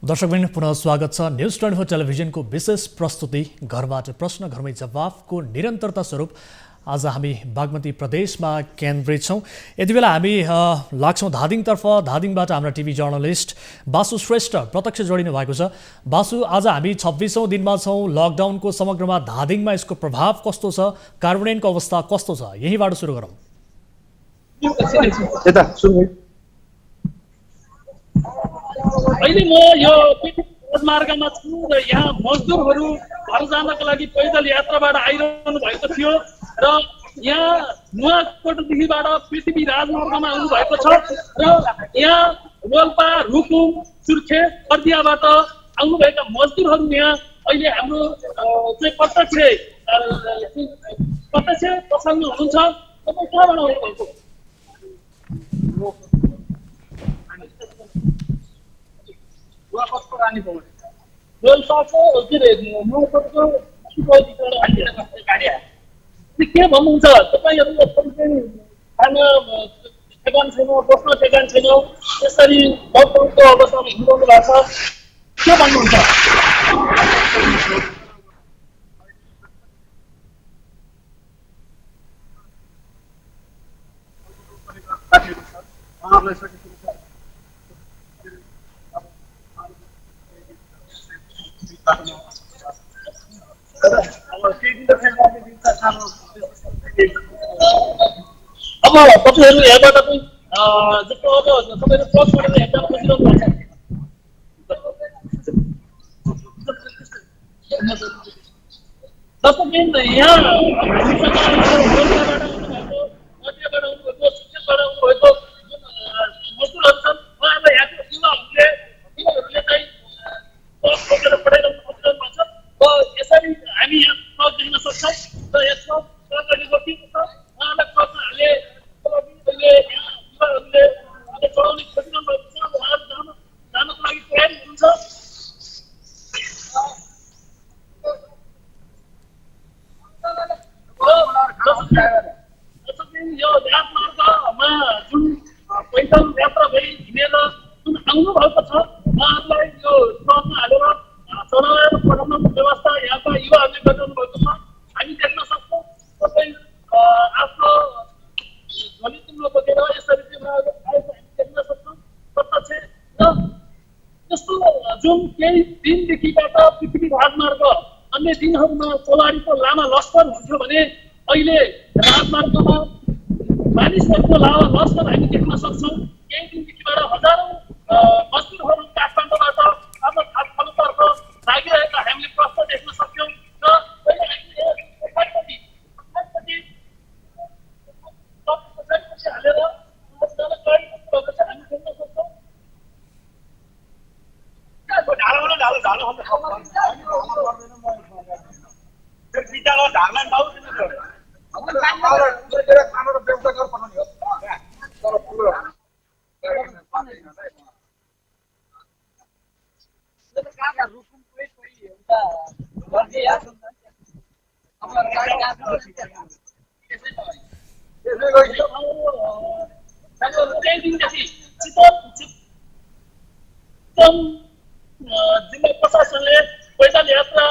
दर्शकवृन्द पुनः स्वागत छ। न्युज 24 टेलिभिजनको विशेष प्रस्तुति घरबाट प्रश्न घरमै जवाफको निरन्तरता स्वरूप आज हामी बागमती प्रदेशमा केन्द्रित छौँ। यति बेला हामी लाग्छौँ धादिङतर्फ। धादिङबाट हाम्रा टिभी जर्नलिस्ट बासु श्रेष्ठ प्रत्यक्ष जोडिनु भएको छ। बासु, आज हामी 26औं दिनमा छौँ। लकडाउनको समग्रमा धादिङमा यसको प्रभाव कस्तो छ, कार्यान्वयनको अवस्था कस्तो छ, यहीँबाट सुरु गरौँ। अहिले म यो राजमार्गमा छु र यहाँ मजदुरहरू घर जानको लागि पैदल यात्राबाट आइरहनु भएको थियो र यहाँ नुवाकोटदेखिबाट पृथ्वी राजमार्गमा आउनु भएको छ र यहाँ रोल्पा, रुकुम, सुर्खे, बर्दियाबाट आउनुभएका मजदुरहरू यहाँ अहिले हाम्रो चाहिँ प्रत्यक्ष प्रसङ्गमा हुनुहुन्छ। तपाईँ कहाँबाट आउनुभएको? के भन्नुहुन्छ तपाईँहरू? खाना ठेगान छैन, बस्न ठेगान छैन, यसरी लकडाउनको अवस्थामा हिँड्नु भएको छ, के भन्नुहुन्छ? अब तपाईँहरू यहाँबाट पनि जस्तो अब तपाईँहरू क्रस गरेर हेर्न खोजिरहनु भएको छ। यहाँ मजदुरहरू छन्, उहाँहरूलाई यहाँको युवाहरूले चाहिँ खोजेर पठाइरहनु खोजिरहनु भएको छ र यसरी हामी यहाँ देख्न सक्छौँ र यसमा सरकारले गरिएको छ। उहाँलाई प्रश्नहरूले युवाहरूले चढाउने खोजिरहनु भएको छ। उहाँहरू जानको लागि तयारी हुनुहुन्छ। यो राजमार्गमा जुन पैदल यात्रा गरी हिँडेर जुन आउनु भएको छ, उहाँहरूलाई यो ट्रकमा हालेर चढाएर पठाउनको व्यवस्था यहाँका युवाहरूले गरिरहनु भएको छ। हामी देख्न सक्छौँ तपाईँ आफ्नो झोलीतुङ्लो बोकेर यसरी चाहिँ उहाँहरू आएको हामी देख्न सक्छौँ प्रत्यक्ष। र यस्तो जुन केही दिनदेखिबाट पृथ्वी राजमार्ग अन्य दिनहरूमा कोलाडीको लामा लस्कर हुन्थ्यो भने अहिले राजमार्गमा मानिसहरूको लामा लस्कर हामी देख्न सक्छौँ। केही दिनदेखिबाट हजारौँ मजदुरहरू काठमाडौँबाट आफ्नो खालतर्फ लागिरहेका हामीले प्रश्न देख्न सक्यौँ। र हालेर हामी देख्न सक्छौँ। जिल्ला प्रशासनले पैदल यात्रा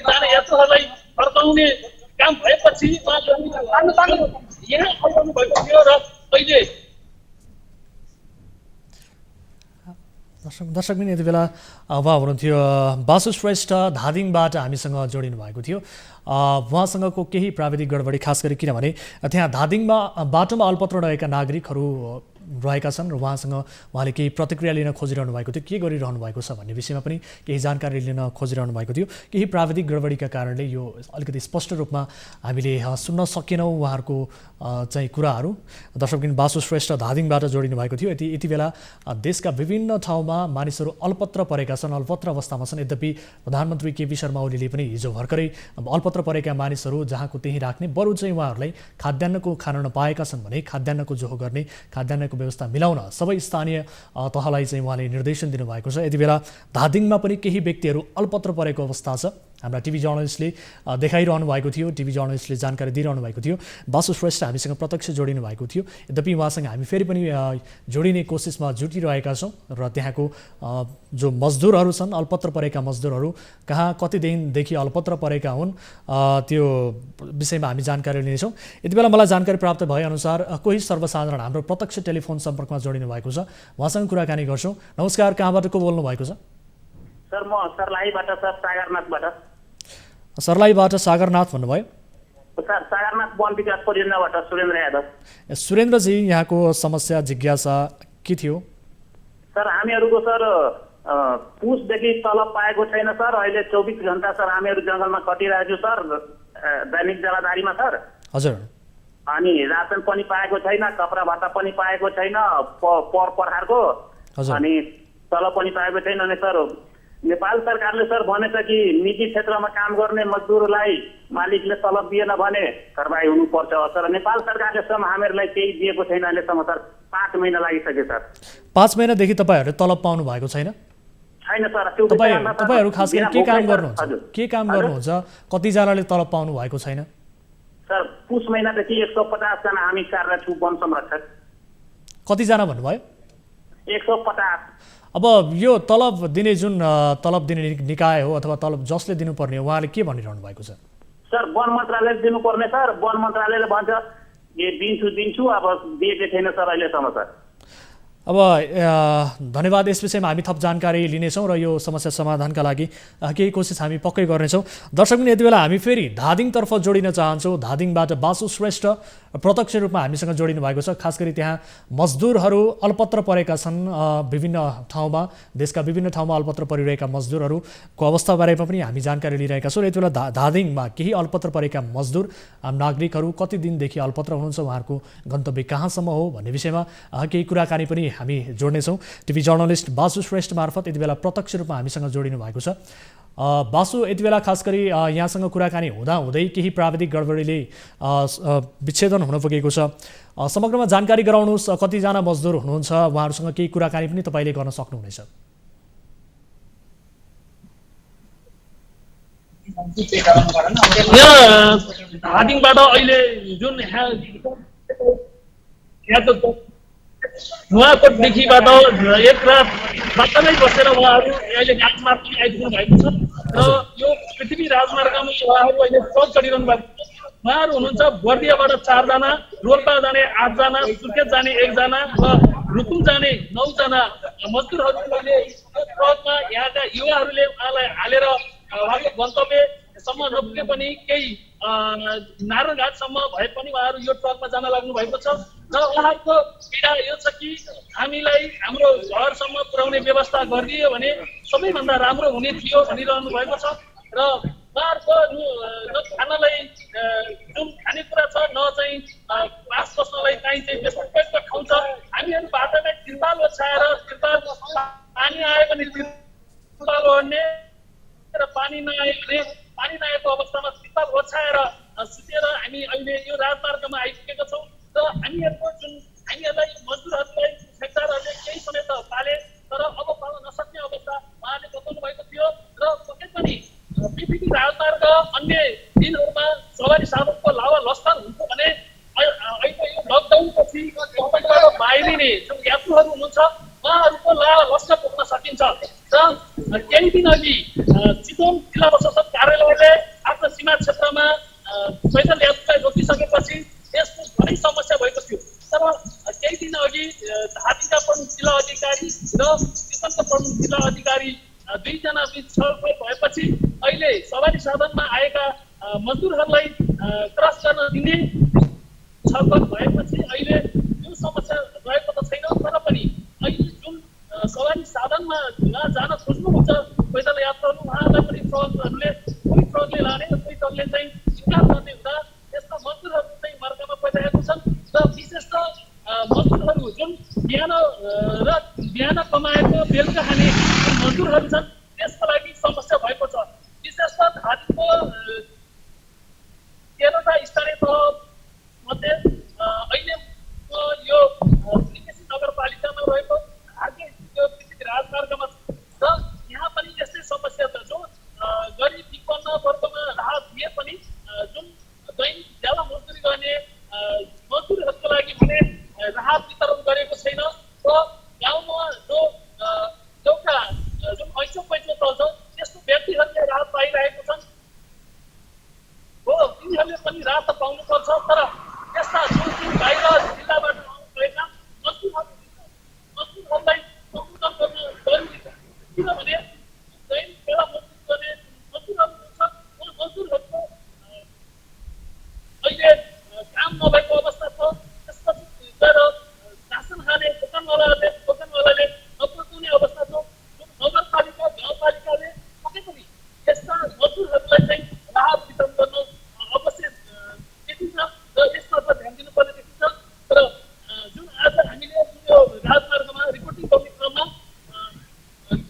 जाने यात्राहरूलाई फर्काउने काम भएपछि यहाँ आउनु भएको थियो र अहिले दर्शक पनि यति बेला उहाँ हुनुहुन्थ्यो बासु श्रेष्ठ धादिङबाट हामीसँग जोडिनु भएको थियो। उहाँसँगको केही प्राविधिक गडबडी, खास गरी किनभने त्यहाँ धादिङमा बाटोमा अल्पत्र रहेका नागरिकहरू रहेका छन् र उहाँले केही प्रतिक्रिया लिन खोजिरहनु भएको थियो। के गरिरहनु भएको छ भन्ने विषयमा पनि केही जानकारी लिन खोजिरहनु भएको थियो। केही प्राविधिक गडबडीका कारणले यो अलिकति स्पष्ट रूपमा हामीले सुन्न सकेनौँ उहाँहरूको चाहिँ कुराहरू। दर्शकबिन बासु श्रेष्ठ धादिङबाट जोडिनु भएको थियो। यति बेला देशका विभिन्न ठाउँमा मानिसहरू अल्पत्र परेका छन्, अल्पत्र अवस्थामा छन्। यद्यपि प्रधानमन्त्री केपी शर्मा ओलीले पनि हिजो भर्खरै अल्पत्र परेका मानिसहरू जहाँको त्यहीँ राख्ने, बरु चाहिँ उहाँहरूलाई खाद्यान्नको खान नपाएका छन् भने खाद्यान्नको जोहो गर्ने, खाद्यान्नको व्यवस्था मिलाउन सबै स्थानीय तहलाई चाहिँ उहाँले निर्देशन दिनुभएको छ। यति बेला धादिङमा पनि केही व्यक्तिहरू अल्पत्र परेको अवस्था छ। हाम्रा टिभी जर्नलिस्टले देखाइरहनु भएको थियो, टिभी जर्नलिस्टले जानकारी दिइरहनु भएको थियो। बासु श्रेष्ठ हामीसँग प्रत्यक्ष जोडिनु भएको थियो। यद्यपि उहाँसँग हामी फेरि पनि जोडिने कोसिसमा जुटिरहेका छौँ र त्यहाँको जो मजदुरहरू छन्, अल्पत्र परेका मजदुरहरू कहाँ कति दिनदेखि अल्पत्र परेका हुन् त्यो विषयमा हामी जानकारी लिनेछौँ। यति बेला मलाई जानकारी प्राप्त भएअनुसार कोही सर्वसाधारण हाम्रो प्रत्यक्ष टेलिफोन सम्पर्कमा जोडिनु भएको छ, उहाँसँग कुराकानी गर्छौँ। नमस्कार, कहाँबाट को बोल्नु भएको छ? सर म सर्लाहीबाट सर सागरनाथबाट। सर्लाहीबाट सागरनाथ भन्नुभयो? सर सागरनाथ वन विकास परियोजनाबाट सुरेन्द्र यादव। सुरेन्द्रजी, यहाँको समस्या जिज्ञासा के थियो? सर हामीहरूको सर पुसदेखि तलब पाएको छैन सर। अहिले 24 घण्टा सर हामीहरू जङ्गलमा कटिरहेको छु सर, दैनिक जलाधारीमा सर। हजुर। अनि रासन पनि पाएको छैन, कपडा भत्ता पनि पाएको छैन पर प्रहारको, अनि तलब पनि पाएको छैन। अनि सर नेपाल सरकारले सर भनेछ कि निजी क्षेत्रमा काम गर्ने मजदुरलाई मालिकले तलब दिएन भने कारबाही हुनुपर्छ सर। नेपाल सरकारले सर हामीहरूलाई केही दिएको छैन अहिलेसम्म सर। 5 महिना लागिसक्यो सर। 5 महिनादेखि तपाईँहरूले तलब पाउनु भएको छैन? छैन सर। तपाईँहरू खास गरी के काम गर्नुहुन्छ? के काम गर्नुहुन्छ? कतिजनाले तलब पाउनु भएको छैन? सर पुस महिनादेखि 150 जना हामी कार्यरत छौँ वन संरक्षक। कतिजना भन्नुभयो? 150। अब यो तलब दिने जुन तलब दिने निकाय हो अथवा तलब जसले दिनुपर्ने, उहाँले के भनिरहनु भएको छ? सर वन मन्त्रालयले दिनुपर्ने सर। वन मन्त्रालयले भन्छ दिन्छु, अब दिएकै छैन सर अहिलेसम्म सर। अब धन्यवाद। यस विषयमा हामी थप जानकारी लिनेछौँ र यो समस्या समाधानका लागि केही कोसिस हामी पक्कै गर्नेछौँ। दर्शक पनि यति बेला हामी फेरि धादिङतर्फ जोडिन चाहन्छौँ। धादिङबाट बासु श्रेष्ठ प्रत्यक्ष रूपमा हामीसँग जोडिनु भएको छ। खास गरी त्यहाँ मजदुरहरू अल्पत्र परेका छन् विभिन्न ठाउँमा, देशका विभिन्न ठाउँमा अल्पत्र परिरहेका मजदुरहरूको अवस्थाबारेमा पनि हामी जानकारी लिइरहेका छौँ। र यति बेला धादिङमा केही अल्पत्र परेका मजदुर नागरिकहरू कति दिनदेखि अल्पत्र हुनुहुन्छ, उहाँहरूको गन्तव्य कहाँसम्म हो भन्ने विषयमा केही कुराकानी पनि हामी जोड्नेछौँ। टिभी जर्नलिस्ट बासु श्रेष्ठ मार्फत यति बेला प्रत्यक्ष रूपमा हामीसँग जोडिनु भएको छ। बासु, यति बेला खास गरी यहाँसँग कुराकानी हुँदै केही प्राविधिक गडबडीले विच्छेदन हुन पुगेको छ। समग्रमा जानकारी गराउनुहोस्, कतिजना मजदुर हुनुहुन्छ, उहाँहरूसँग केही कुराकानी पनि तपाईँले गर्न सक्नुहुनेछ। यहाँ धादिङबाट अहिले जुन नुवाकोटदेखिबाट एक रात बाटोमै बसेर उहाँहरू अहिले राजमार्गमा आइपुग्नु भएको छ र यो पृथ्वी राजमार्गमा उहाँहरू अहिले ट्रक चढिरहनु भएको छ। उहाँहरू हुनुहुन्छ बर्दियाबाट 4 जना, रोल्पा जाने 8 जना, सुर्खेत जाने 1 जना र रुकुम जाने 9 जना मजदुरहरू अहिले यो ट्रकमा यहाँका युवाहरूले उहाँलाई हालेर उहाँको गन्तव्यसम्म नपुगे पनि केही नारायणघाटसम्म भए पनि उहाँहरू यो ट्रकमा जान लाग्नु भएको छ। र उहाँहरूको पीडा यो छ कि हामीलाई हाम्रो घरसम्म पुर्याउने व्यवस्था गरिदियो भने सबैभन्दा राम्रो हुने थियो भनिरहनु भएको छ। र उहाँहरूको न खानालाई जुन खानेकुरा छ, न चाहिँ बास बस्नलाई काहीँ चाहिँ त्यस्तो उपयुक्त ठाउँ छ। हामीहरू बाटोमा तिरपाल ओछ्याएर, तिरपाल पानी आयो भने तिरपाल ओढ्ने र पानी नआयो भने पानी नआएको अवस्थामा तिरपाल ओछ्याएर सुतेर हामी अहिले यो राजमार्गमा आइपुगेका छौँ। र हामीहरूको जुन हामीहरूलाई मजदुरहरूलाई ठेक्दारहरूले केही समय त पाले, तर अब पाल्न नसक्ने अवस्था उहाँले बताउनु भएको थियो। र पक्कै पनि पृथ्वी राजमार्ग अन्य दिनहरूमा सवारी साधनको लावा लस्कर हुन्छ भने अहिले यो लकडाउनपछि तपाईँबाट बाहिरिने जुन यात्रुहरू हुनुहुन्छ उहाँहरूको लावा लस्कर पुग्न सकिन्छ। र केही दिन अघि चितवन जिल्ला प्रशासन कार्यालयले आफ्नो सीमा क्षेत्रमा पैदल यात्रुलाई रोकिसकेपछि यसको धेरै समस्या भएको थियो। तर केही दिन अघि धादिङका प्रमुख जिल्ला अधिकारी र चितवनका प्रमुख जिल्ला अधिकारी 2 जना बीच छलफल भएपछि अहिले सवारी साधनमा आएका मजदुरहरूलाई क्रस गर्न दिने छलफल भएपछि अहिले यो समस्या रहेको त छैन। तर पनि अहिले जुन सवारी साधनमा जान खोज्नुहुन्छ पैदल यात्रुहरू, उहाँहरूलाई पनि ट्रकहरूले कोही ट्रकले लाने र कोही ट्रकले चाहिँ स्वीकार गर्ने हुँदा यस्ता मजदुरहरू चाहिँ मार्गमा परिरहेका छन्। र विशेष त मजदुरहरू जुन बिहान कमाएको बेलुका खाने मजदुरहरू छन् त्यसको लागि समस्या भएको छ। विशेष त धादिङको 13वटा स्थानीय तह मध्ये अहिले यो नगरपालिकामा रहेको धादिङ यो राजमार्गमा छ। र यहाँ पनि यस्तै समस्या छ। जो गरिब विपन्न किनभने दैनिक बेला मजदुर गर्ने मजदुरहरू हुन्छ, मजदुरहरूको अहिले काम नभएको अवस्था छ। त्यसपछि गएर रासन खाने दोकानवालाले नपकाउने अवस्था छ। नगरपालिका गाउँपालिकाले पक्कै पनि यस्ता मजदुरहरूलाई चाहिँ राहत वितरण गर्न आवश्यक देखिन्छ र यसतर्फ ध्यान दिनुपर्ने देखिन्छ। तर जुन आज हामीले यो राजमार्गमा रिपोर्टिङ गर्ने क्रममा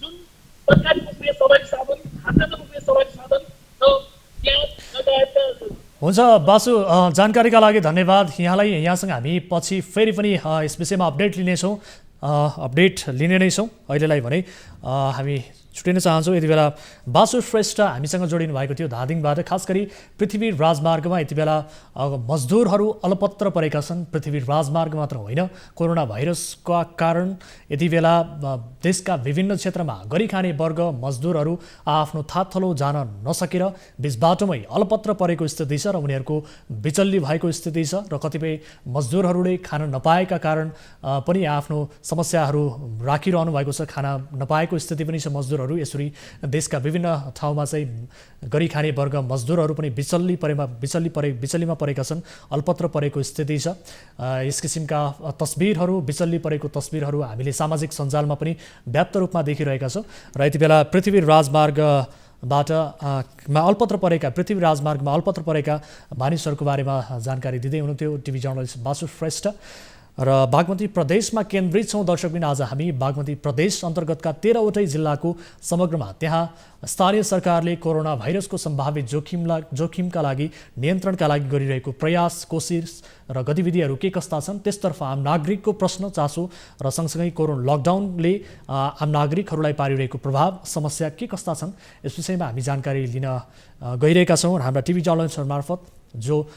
जुन सरकारी पुग्ने सवारी साधन, खाद्यान्न पुग्ने सवारी साधन र ग्यास लगायतका हुन्छ बासु, जानकारीका लागि धन्यवाद यहाँलाई। यहाँसँग हामी पछि फेरि पनि यस विषयमा अपडेट लिनेछौँ, अपडेट लिने नै छौँ। अहिलेलाई भने हामी छुटिन चाहन्छौँ। यति बेला बासु श्रेष्ठ हामीसँग जोडिनु भएको थियो धादिङबाट। खास गरी पृथ्वी राजमार्गमा यति बेला मजदुरहरू अलपत्र परेका छन्। पृथ्वी राजमार्ग मात्र होइन, कोरोना भाइरसका कारण यति बेला देशका विभिन्न क्षेत्रमा गरिखाने वर्ग मजदुरहरू आफ्नो थाथलो जान नसकेर बिच बाटोमै अलपत्र परेको स्थिति छ र उनीहरूको बिचल्ली भएको स्थिति छ र कतिपय मजदुरहरूले खान नपाएका कारण पनि आफ्नो समस्याहरू राखिरहनु भएको छ। खाना नपाएको स्थिति पनि छ मजदुरहरू। यसरी देशका विभिन्न ठाउँमा चाहिँ गरिखाने वर्ग मजदुरहरू पनि बिचल्लीमा परेका छन्, अल्पत्र परेको स्थिति छ। यस किसिमका तस्बिरहरू, बिचल्ली परेको तस्बिरहरू हामीले सामाजिक सञ्जालमा पनि व्याप्त रूपमा देखिरहेका छौँ। र यति बेला पृथ्वी राजमार्गमा अल्पत्र परेका मानिसहरूको बारेमा जानकारी दिँदै हुनुहुन्थ्यो टिभी जर्नलिस्ट बासु श्रेष्ठ। र बागमती प्रदेशमा केन्द्रित छौँ दर्शकबिन। आज हामी बागमती प्रदेश अन्तर्गतका 13वटै जिल्लाको समग्रमा त्यहाँ स्थानीय सरकारले कोरोना भाइरसको सम्भावित जोखिमका लागि नियन्त्रणका लागि गरिरहेको प्रयास, कोसिस र गतिविधिहरू के कस्ता छन्, त्यसतर्फ आम नागरिकको प्रश्न, चासो र सँगसँगै कोरोना लकडाउनले आम नागरिकहरूलाई पारिरहेको प्रभाव, समस्या के कस्ता छन्, यस विषयमा हामी जानकारी लिन गइरहेका छौँ हाम्रा टिभी जर्नलिस्टहरू मार्फत, जो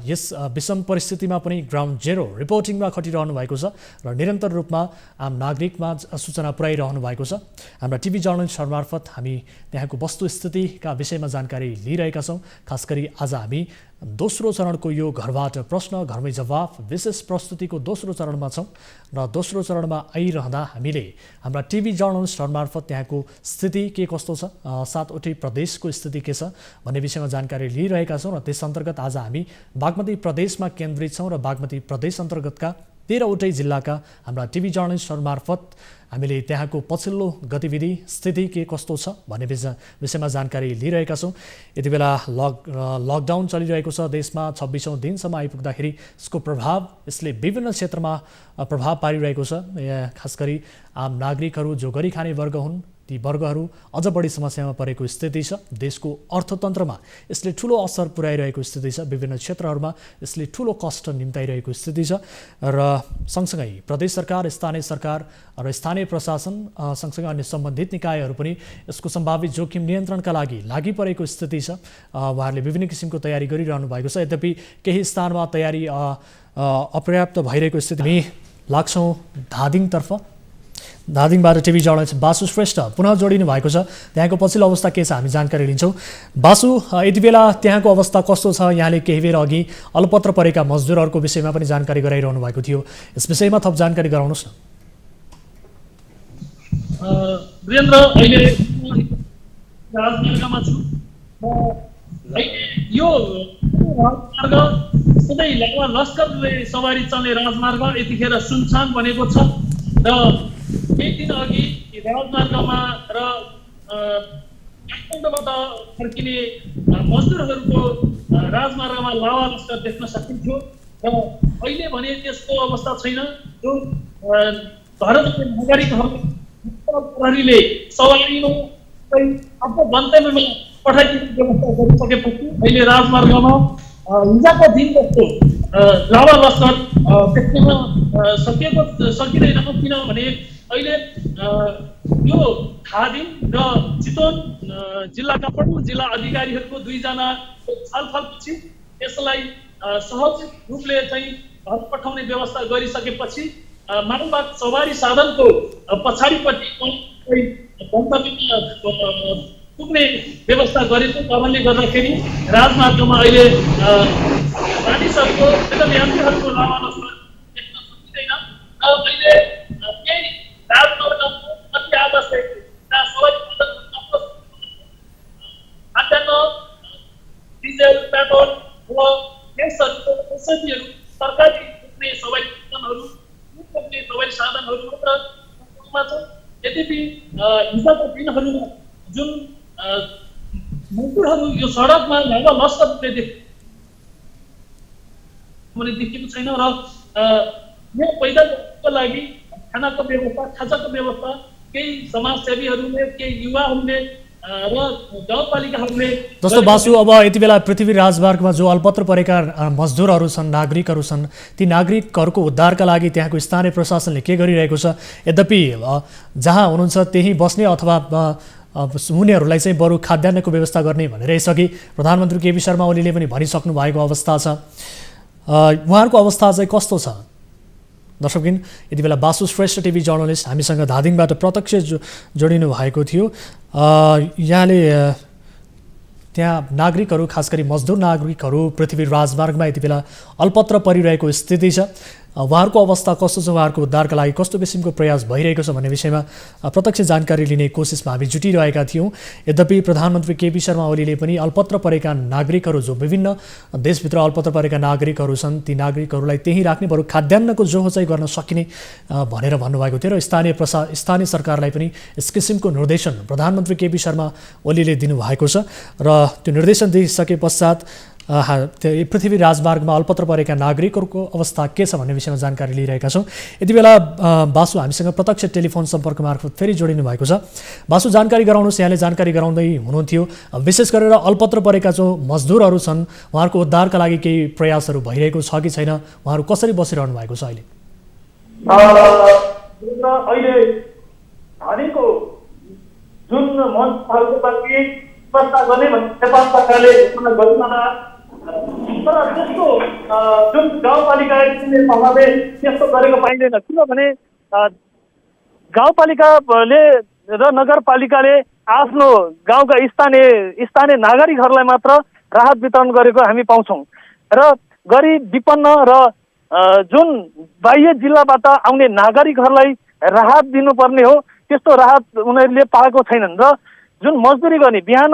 यस विषम परिस्थितिमा पनि ग्राउन्ड जेरो रिपोर्टिङमा खटिरहनु भएको छ र निरन्तर रूपमा आम नागरिकमा सूचना पुर्याइरहनु भएको छ। हाम्रा टिभी जर्नलिस्टहरू मार्फत हामी त्यहाँको वस्तुस्थितिका विषयमा जानकारी लिइरहेका छौँ। खास गरी आज हामी दोस्रो चरणको यो घरबाट प्रश्न घरमै जवाफ विशेष प्रस्तुतिको दोस्रो चरणमा छौँ र दोस्रो चरणमा आइरहँदा हामीले हाम्रा टिभी जर्नलिस्टहरू मार्फत त्यहाँको स्थिति के कस्तो छ, 7वटै प्रदेशको स्थिति के छ भन्ने विषयमा जानकारी लिइरहेका छौँ। र त्यस अन्तर्गत आज हामी बागमती प्रदेशमा केन्द्रित छौँ र बागमती प्रदेश अन्तर्गतका 13वटै जिल्लाका हाम्रा टिभी जर्नलिस्टहरू मार्फत हामीले त्यहाँको पछिल्लो गतिविधि स्थिति के कस्तो छ भन्ने विषयमा जानकारी लिइरहेका छौँ। यति बेला लकडाउन चलिरहेको छ देशमा 26औं दिनसम्म आइपुग्दाखेरि यसको प्रभाव, यसले विभिन्न क्षेत्रमा प्रभाव पारिरहेको छ। खास गरी आम नागरिकहरू जो गरिखाने वर्ग हुन् ती वर्गहरू अझ बढी समस्यामा परेको स्थिति छ। देशको अर्थतन्त्रमा यसले ठुलो असर पुर्याइरहेको स्थिति छ। विभिन्न क्षेत्रहरूमा यसले ठुलो कष्ट निम्ताइरहेको स्थिति छ र सँगसँगै प्रदेश सरकार, स्थानीय सरकार र स्थानीय प्रशासन सँगसँगै अन्य सम्बन्धित निकायहरू पनि यसको सम्भावित जोखिम नियन्त्रणका लागि परेको स्थिति छ। उहाँहरूले विभिन्न किसिमको तयारी गरिरहनु भएको छ। यद्यपि केही स्थानमा तयारी अपर्याप्त भइरहेको स्थिति लाग्छौँ धादिङतर्फ। धादिङबाट टिभी जर्नलिस्ट बासु श्रेष्ठ पुनः जोडिनु भएको छ। त्यहाँको पछिल्लो अवस्था के छ हामी जानकारी लिन्छौँ। बासु, यति बेला त्यहाँको अवस्था कस्तो छ? यहाँले केही बेर अघि अलपत्र परेका मजदुरहरूको विषयमा पनि जानकारी गराइरहनु भएको थियो, यस विषयमा थप जानकारी गराउनुहोस् न। वीरेन्द्र, अहिले राजमार्गमा छु। यो राजमार्ग सधैँ लस्करले सवारी चल्ने राजमार्ग यतिखेर सुनसान बनेको छ र केही दिन अघि राजमार्गमा र काठमाडौँबाट फर्किने मजदुरहरूको राजमार्गमा लावा लस्कर देख्न सकिन्थ्यो र अहिले भने त्यसको अवस्था छैन। जो प्रहरीले सवारीमा आफ्नो गन्तव्यमा पठाइदिने व्यवस्था गरिसकेपछि अहिले राजमार्गमा हिजोको दिन जस्तो लावा लस्कर देख्न सकिँदैन। किनभने अहिले यो धादिङ र चितवन जिल्लाका प्रमुख जिल्ला अधिकारीहरूको 2 जना छलफलपछि यसलाई सहज रूपले चाहिँ घर पठाउने व्यवस्था गरिसकेपछि मालबाग सवारी साधनको पछाडिपट्टि गन्तव्यमा पुग्ने व्यवस्था गरेको कारणले गर्दाखेरि राजमार्गमा अहिले मानिसहरूको यात्रीहरूको लावा लस्कर देख्न सकिँदैन। अहिले केही राजमार्गको अति आवश्यक औषधिहरू सरकारी पुग्ने सवारी साधनहरू पुग्ने सवारी साधनहरू मात्र छ। यद्यपि हिजोका दिनहरूमा जुन मजदुरहरू यो सडकमा लस्त देखेको छैन र यो पैदलको लागि खानाको व्यवस्था खाजाको व्यवस्था केही समाजसेवीहरूले केही युवाहरूले र गाउँपालिकाहरूले जस्तो बासु अब यति बेला पृथ्वी राजमार्गमा जो अल्पत्र परेका मजदुरहरू छन् नागरिकहरू छन् ती नागरिकहरूको उद्धारका लागि त्यहाँको स्थानीय प्रशासनले के गरिरहेको छ? यद्यपि जहाँ हुनुहुन्छ त्यही बस्ने अथवा उनीहरूलाई चाहिँ बरु खाद्यान्नको व्यवस्था गर्ने भनेर यसअघि प्रधानमन्त्री केपी शर्मा ओलीले पनि भनिसक्नु भएको अवस्था छ। उहाँहरूको अवस्था चाहिँ कस्तो छ? दर्शकबिन यति बेला बासु श्रेष्ठ टिभी जर्नलिस्ट हामीसँग धादिङबाट प्रत्यक्ष जोडिनु भएको थियो। यहाँले त्यहाँ नागरिकहरू खास गरी मजदुर नागरिकहरू पृथ्वी राजमार्गमा यति बेला अल्पत्र परिरहेको स्थिति छ। उहाँहरूको अवस्था कस्तो छ, उहाँहरूको उद्धारका लागि कस्तो किसिमको प्रयास भइरहेको छ भन्ने विषयमा प्रत्यक्ष जानकारी लिने कोसिसमा हामी जुटिरहेका थियौँ। यद्यपि प्रधानमन्त्री केपी शर्मा ओलीले पनि अल्पत्र परेका नागरिकहरू जो विभिन्न देशभित्र अल्पत्र परेका नागरिकहरू छन् ती नागरिकहरूलाई त्यहीँ राख्ने बरु खाद्यान्नको जोहो चाहिँ गर्न सकिने भनेर भन्नुभएको थियो र स्थानीय सरकारलाई पनि यस किसिमको निर्देशन प्रधानमन्त्री केपी शर्मा ओलीले दिनुभएको छ र त्यो निर्देशन दिइसके पश्चात पृथ्वी राजमार्गमा अल्पत्र परेका नागरिकहरूको अवस्था के छ भन्ने विषयमा जानकारी लिइरहेका छौँ। यति बेला बासु हामीसँग प्रत्यक्ष टेलिफोन सम्पर्क मार्फत फेरि जोडिनु भएको छ। बासु, जानकारी गराउनुहोस्। यहाँले जानकारी गराउँदै हुनुहुन्थ्यो विशेष गरेर अल्पत्र परेका जो मजदुरहरू छन् उहाँहरूको उद्धारका लागि केही प्रयासहरू भइरहेको छ कि छैन, उहाँहरू कसरी बसिरहनु भएको छ अहिले? अहिले धादिङको जुन मञ्चहरूको लागि व्यवस्था गर्ने नेपाल सरकारले गरिरहँदा तर त्यस्तो जुन गाउँपालिकाले त्यस्तो गरेको पाइँदैन। किनभने गाउँपालिकाले र नगरपालिकाले आफ्नो गाउँका स्थानीय नागरिकहरूलाई मात्र राहत वितरण गरेको हामी पाउँछौँ र गरिब विपन्न र जुन बाह्य जिल्लाबाट आउने नागरिकहरूलाई राहत दिनुपर्ने हो त्यस्तो राहत उनीहरूले पाएको छैनन्। र जुन मजदुरी गर्ने बिहान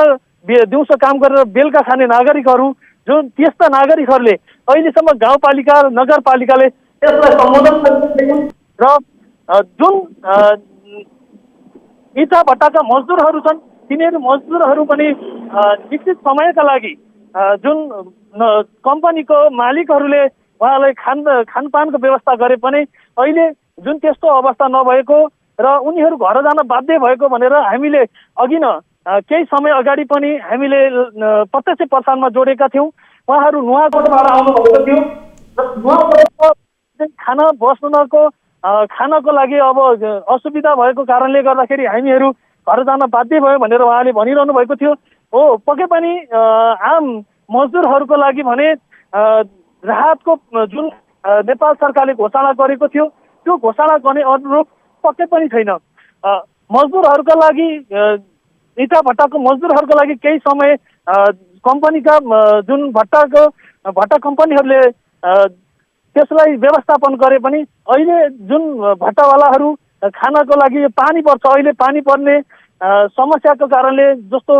दिउँसो काम गरेर बेलुका खाने नागरिकहरू जुन त्यस्ता नागरिकहरूले अहिलेसम्म गाउँपालिका र नगरपालिकाले त्यसलाई सम्बोधन गरेका छैनन् र जुन इटा भट्टाका मजदुरहरू छन् तिनीहरू मजदुरहरू पनि निश्चित समयका लागि जुन कम्पनीको मालिकहरूले उहाँलाई खानपानको व्यवस्था गरे पनि अहिले जुन त्यस्तो अवस्था नभएको र उनीहरू घर जान बाध्य भएको भनेर हामीले अघि न केही समय अगाडि पनि हामीले प्रत्यक्ष प्रसारणमा जोडेका थियौँ। उहाँहरू नुवाकोटबाट आउनुभएको थियो र नुवाकोटमा खानको लागि अब असुविधा भएको कारणले गर्दाखेरि हामीहरू घर जान बाध्य भयो भनेर उहाँले भनिरहनु भएको थियो। हो, पक्कै पनि आम मजदुरहरूको लागि भने राहतको जुन नेपाल सरकारले घोषणा गरेको थियो त्यो घोषणा गर्ने अनुरूप पक्कै पनि छैन। मजदुरहरूका लागि इटा भट्टाको मजदुरहरूको लागि केही समय कम्पनीका जुन भट्टा कम्पनीहरूले त्यसलाई व्यवस्थापन गरे पनि अहिले जुन भट्टावालाहरू खानको लागि पानी पर्छ, अहिले पानी पर्ने समस्याको कारणले जस्तो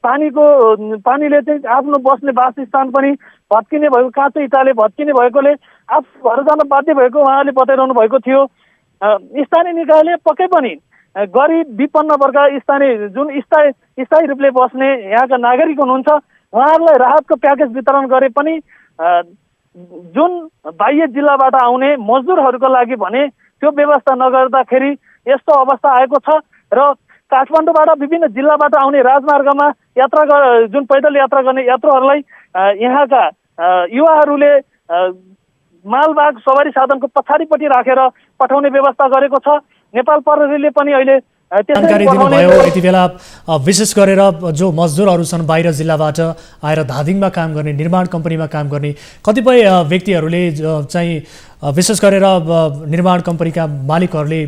पानीले चाहिँ आफ्नो बस्ने वासस्थान पनि भत्किने भएको, काँचो इटाले भत्किने भएकोले आफू घर जान बाध्य भएको उहाँले बताइरहनु भएको थियो। स्थानीय निकायले पक्कै पनि गरिब विपन्न वर्ग जुन स्थायी रूपले बस्ने यहाँका नागरिक हुनुहुन्छ उहाँहरूलाई राहतको प्याकेज वितरण गरे पनि जुन बाह्य जिल्लाबाट आउने मजदुरहरूको लागि भने त्यो व्यवस्था नगर्दाखेरि यस्तो अवस्था आएको छ र काठमाडौँबाट विभिन्न जिल्लाबाट आउने राजमार्गमा जुन पैदल यात्रा गर्ने यात्रुहरूलाई यहाँका युवाहरूले मालवाहक सवारी साधनको पछाडिपट्टि राखेर पठाउने व्यवस्था गरेको छ। नेपाल प्रहरीले पनि अहिले जानकारी दिनुभयो। यति बेला विशेष गरेर जो मजदुरहरू छन् बाहिर जिल्लाबाट आएर धादिङमा काम गर्ने, निर्माण कम्पनीमा काम गर्ने कतिपय व्यक्तिहरूले चाहिँ विशेष गरेर निर्माण कम्पनीका मालिकहरूले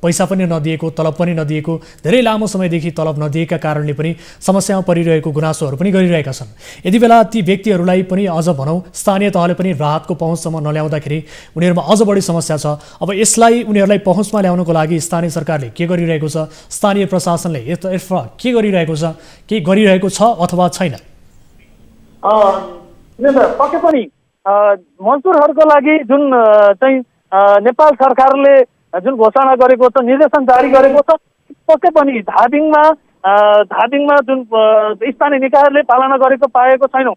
पैसा पनि नदिएको, तलब पनि नदिएको, धेरै लामो समयदेखि तलब नदिएका कारणले पनि समस्यामा परिरहेको गुनासोहरू पनि गरिरहेका छन्। यति बेला ती व्यक्तिहरूलाई पनि अझ भनौँ स्थानीय तहले पनि राहतको पहुँचसम्म नल्याउँदाखेरि उनीहरूमा अझ बढी समस्या छ। अब यसलाई उनीहरूलाई पहुँचमा ल्याउनको लागि स्थानीय सरकारले के गरिरहेको छ, स्थानीय प्रशासनले यसतर्फ के गरिरहेको छ, के गरिरहेको छ अथवा छैन? पक्कै पनि मजदुरहरूको लागि जुन चाहिँ नेपाल सरकारले जुन घोषणा गरेको छ, निर्देशन जारी गरेको छ, पक्कै पनि धादिङमा जुन स्थानीय निकायहरूले पालना गरेको पाएको छैनौँ।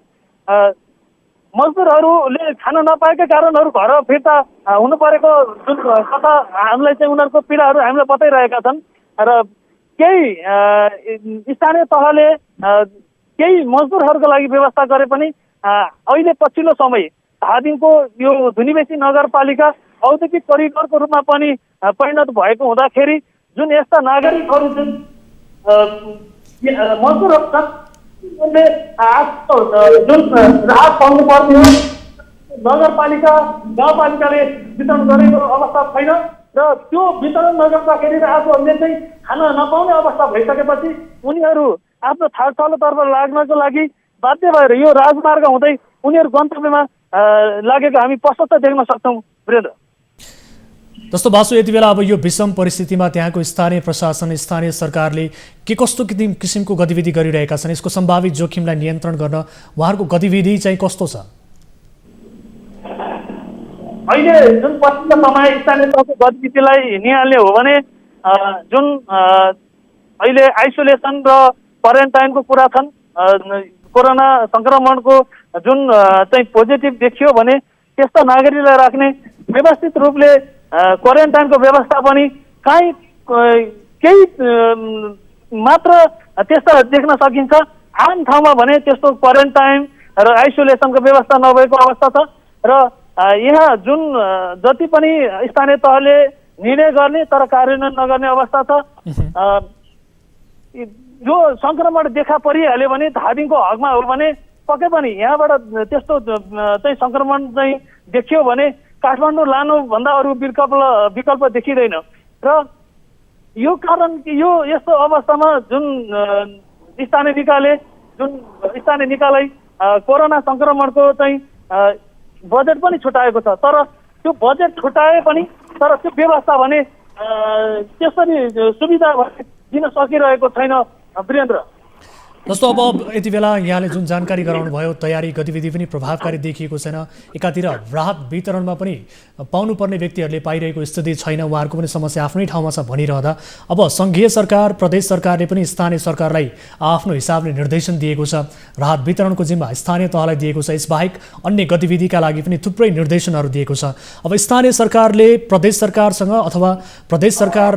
मजदुरहरूले खान नपाएका कारणहरू घर फिर्ता हुनु परेको जुन कथा हामीलाई चाहिँ उनीहरूको पीडाहरू हामीलाई बताइरहेका छन् र केही स्थानीय तहले केही मजदुरहरूको लागि व्यवस्था गरे पनि अहिले पछिल्लो समय धादिङको यो धुनीबेसी नगरपालिका औद्योगिक करिडोरको रूपमा पनि परिणत भएको हुँदाखेरि जुन यस्ता नागरिकहरू जुन मजदुरहरू छन् उनले जुन राहत पाउनु पर्ने हो गाउँपालिकाले वितरण गरेको अवस्था छैन र त्यो वितरण नगर्दाखेरि आफूहरूले चाहिँ खान नपाउने अवस्था भइसकेपछि उनीहरू आफ्नो छाडतर्फ लाग्नको लागि बाध्य भएर यो राजमार्ग हुँदै उनीहरू गन्तव्यमा लागेको हामी प्रशस्त देख्न सक्छौँ। वीरेन्द्र, जस्तो बासु यति बेला अब यो विषम परिस्थितिमा त्यहाँको स्थानीय प्रशासन, स्थानीय सरकारले के कस्तो किसिमको गतिविधि गरिरहेका छन्? यसको सम्भावित जोखिमलाई नियन्त्रण गर्न उहाँहरूको गतिविधि चाहिँ कस्तो छ? अहिले जुन पछिल्लो समय स्थानीय तहको गतिविधिलाई निहाल्ने हो भने जुन अहिले आइसोलेसन र क्वारेन्टाइनको कुरा छन्, कोरोना संक्रमणको जुन चाहिँ पोजिटिभ देखियो भने त्यस्ता नागरिकलाई राख्ने व्यवस्थित रूपले क्वारेन्टाइनको व्यवस्था पनि केही मात्र त्यस्ता देख्न सकिन्छ। आम ठाउँमा भने त्यस्तो क्वारेन्टाइन र आइसोलेसनको व्यवस्था नभएको अवस्था छ र यहाँ जुन जति पनि स्थानीय तहले निर्णय गर्ने तर कार्यान्वयन नगर्ने अवस्था छ। यो सङ्क्रमण देखा परिहाल्यो भने धादिङको हकमा हो भने पक्कै पनि यहाँबाट त्यस्तो चाहिँ सङ्क्रमण चाहिँ देखियो भने काठमाडौँ लानुभन्दा अरू विकल्प देखिँदैन र यो कारण यो यस्तो अवस्थामा जुन स्थानीय निकायलाई कोरोना सङ्क्रमणको चाहिँ बजेट पनि छुट्याएको छ, तर त्यो बजेट छुट्याए पनि तर त्यो व्यवस्था भने त्यसरी सुविधा दिन सकिरहेको छैन। वीरेन्द्र, जस्तो अब यति बेला यहाँले जुन जानकारी गराउनु भयो, तयारी गतिविधि पनि प्रभावकारी देखिएको छैन। एकातिर राहत वितरणमा पनि पाउनुपर्ने व्यक्तिहरूले पाइरहेको स्थिति छैन, उहाँहरूको पनि समस्या आफ्नै ठाउँमा छ भनिरहँदा अब सङ्घीय सरकार, प्रदेश सरकारले पनि स्थानीय सरकारलाई आफ्नो हिसाबले निर्देशन दिएको छ, राहत वितरणको जिम्मा स्थानीय तहलाई दिएको छ। यसबाहेक अन्य गतिविधिका लागि पनि थुप्रै निर्देशनहरू दिएको छ। अब स्थानीय सरकारले प्रदेश सरकारसँग अथवा प्रदेश सरकार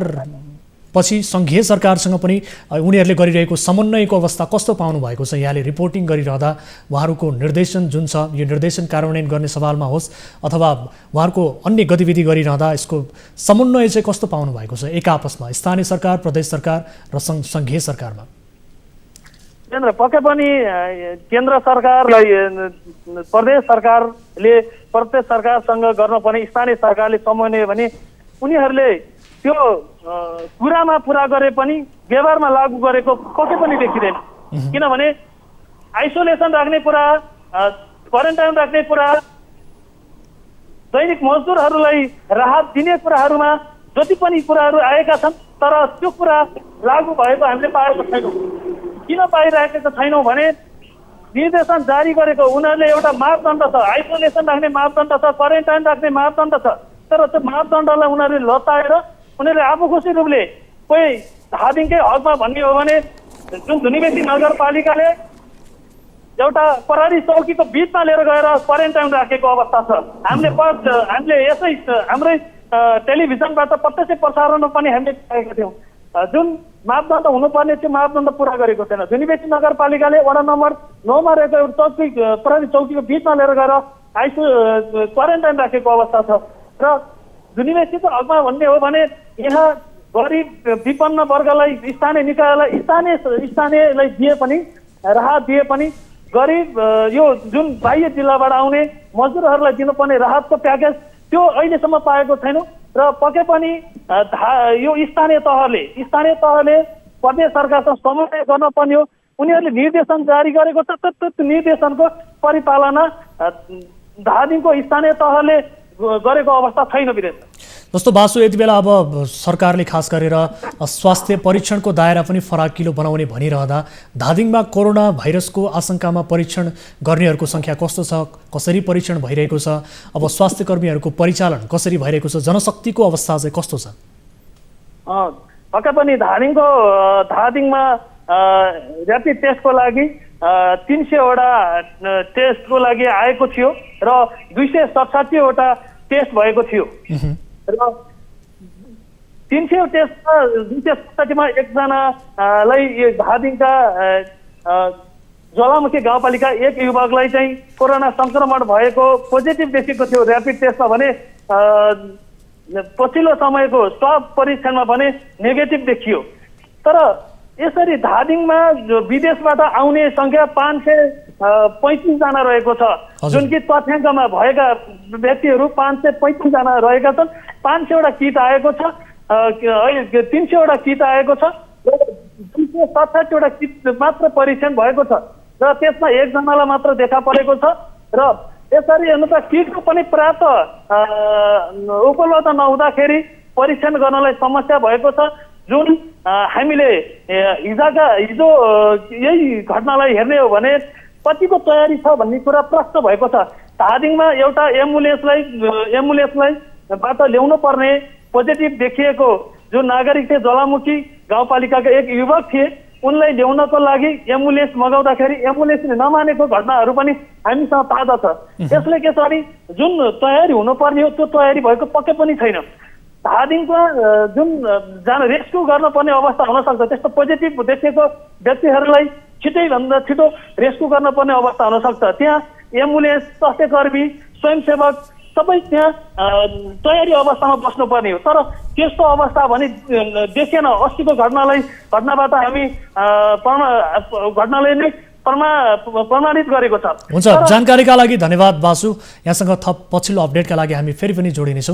पछि सङ्घीय सरकारसँग पनि उनीहरूले गरिरहेको समन्वयको अवस्था कस्तो पाउनु भएको छ? यहाँले रिपोर्टिङ गरिरहँदा उहाँहरूको निर्देशन जुन छ, यो निर्देशन कार्यान्वयन गर्ने सवालमा होस् अथवा उहाँहरूको अन्य गतिविधि गरिरहँदा यसको समन्वय चाहिँ कस्तो पाउनु भएको छ एक आपसमा स्थानीय सरकार, प्रदेश सरकार र सङ्घीय सरकारमा? केन्द्र पक्कै पनि केन्द्र सरकारलाई प्रदेश सरकारसँग गर्नुपर्ने स्थानीय सरकारले समन्वय भने उनीहरूले त्यो कुरामा पुरा गरे पनि व्यवहारमा लागू गरेको पक्कै पनि देखिँदैन। किनभने आइसोलेसन राख्ने कुरा, क्वारेन्टाइन राख्ने कुरा, दैनिक मजदुरहरूलाई राहत दिने कुराहरूमा जति पनि कुराहरू आएका छन् तर त्यो कुरा लागू भएको हामीले पाएको छैनौँ। किन पाइरहेका छैनौँ भने निर्देशन जारी गरेको उनीहरूले एउटा मापदण्ड छ, आइसोलेसन राख्ने मापदण्ड छ, क्वारेन्टाइन राख्ने मापदण्ड छ, तर त्यो मापदण्डलाई उनीहरूले लताएर उनीहरूले आफू खुसी रूपले कोही धादिङकै हकमा भन्ने हो भने जुन धुनीबेसी नगरपालिकाले एउटा प्रहरी चौकीको बिचमा लिएर गएर क्वारेन्टाइन राखेको अवस्था छ। हामीले यसै हाम्रै टेलिभिजनबाट प्रत्यक्ष प्रसारणमा पनि हामीले पाएका थियौँ। जुन मापदण्ड हुनुपर्ने त्यो मापदण्ड पुरा गरेको छैन। धुनीबेसी नगरपालिकाले वडा नम्बर 9 मा रहेको एउटा प्रहरी चौकीको बिचमा लिएर गएर क्वारेन्टाइन राखेको अवस्था छ र धुनीबेसीको हकमा भन्ने हो भने यहाँ गरिब विपन्न वर्गलाई स्थानीय निकायलाई स्थानीयलाई दिए पनि राहत दिए पनि गरिब यो जुन बाह्य जिल्लाबाट आउने मजदुरहरूलाई दिनुपर्ने राहतको प्याकेज त्यो अहिलेसम्म पाएको छैनौँ र पक्कै पनि यो स्थानीय तहले प्रदेश सरकारसँग समन्वय गर्न पर्ने हो। उनीहरूले निर्देशन जारी गरेको छ, त्यो निर्देशनको परिपालना धादिङको स्थानीय तहले गरेको अवस्था छैन। वीरेन्द्र, जस्तो बासु यति बेला अब सरकारले खास गरेर स्वास्थ्य परीक्षणको दायरा पनि फराकिलो बनाउने भनिरहँदा धादिङमा कोरोना भाइरसको आशंकामा परीक्षण गर्नेहरूको सङ्ख्या कस्तो छ, कसरी परीक्षण भइरहेको छ, अब स्वास्थ्य कर्मीहरूको परिचालन कसरी भइरहेको छ, जनशक्तिको अवस्था चाहिँ कस्तो छ? पक्कै पनि धादिङमा ऱ्यापिड टेस्टको लागि 300वटा टेस्टको लागि आएको थियो र 267वटा टेस्ट भएको थियो र 300 टेस्टमा 267मा एकजनालाई धादिङका ज्वालामुखी गाउँपालिका 1 युवकलाई चाहिँ कोरोना संक्रमण भएको पोजिटिभ देखेको थियो ऱ्यापिड टेस्टमा भने पछिल्लो समयको स्वाब परीक्षणमा भने नेगेटिभ देखियो। तर यसरी धादिङमा विदेशबाट आउने संख्या 535 जना रहेको छ, जुन कि तथ्याङ्कमा भएका व्यक्तिहरू 535 जना रहेका छन्। 500वटा किट आएको छ, 300वटा किट आएको छ, 267वटा किट मात्र परीक्षण भएको छ र त्यसमा एकजनालाई मात्र देखा परेको छ। र यसरी हेर्नु त किटको पनि पर्याप्त उपलब्ध नहुँदाखेरि परीक्षण गर्नलाई समस्या भएको छ। जुन हामीले हिजो यही घटनालाई हेर्ने हो भने कतिको तयारी छ भन्ने कुरा प्रश्न भएको छ। धादिङमा एउटा एम्बुलेन्सलाई बाट ल्याउनु पर्ने पोजिटिभ देखिएको जुन नागरिक थिए, ज्वालामुखी गाउँपालिकाका 1 युवक थिए, उनलाई ल्याउनको लागि एम्बुलेन्स मगाउँदाखेरि एम्बुलेन्सले नमानेको घटनाहरू पनि हामीसँग ताजा छ। यसले के छ भने जुन तयारी हुनुपर्ने हो त्यो तयारी भएको पक्कै पनि छैन। धादिङमा जुन रेस्क्यु गर्नुपर्ने अवस्था हुनसक्छ, त्यस्तो पोजिटिभ देखेको व्यक्तिहरूलाई छिटैभन्दा छिटो रेस्क्यु गर्नुपर्ने अवस्था हुनसक्छ। त्यहाँ एम्बुलेन्स, स्वास्थ्यकर्मी, स्वयंसेवक सबै त्यहाँ तयारी अवस्थामा बस्नुपर्ने हो। तर त्यस्तो अवस्था भने देखिएन। अस्तिको घटनाबाट हामी घटनाले नै प्रमाणित गरेको छ। हुन्छ, जानकारीका लागि धन्यवाद बासु। यहाँसँग थप पछिल्लो अपडेटका लागि हामी फेरि पनि जोडिनेछौँ।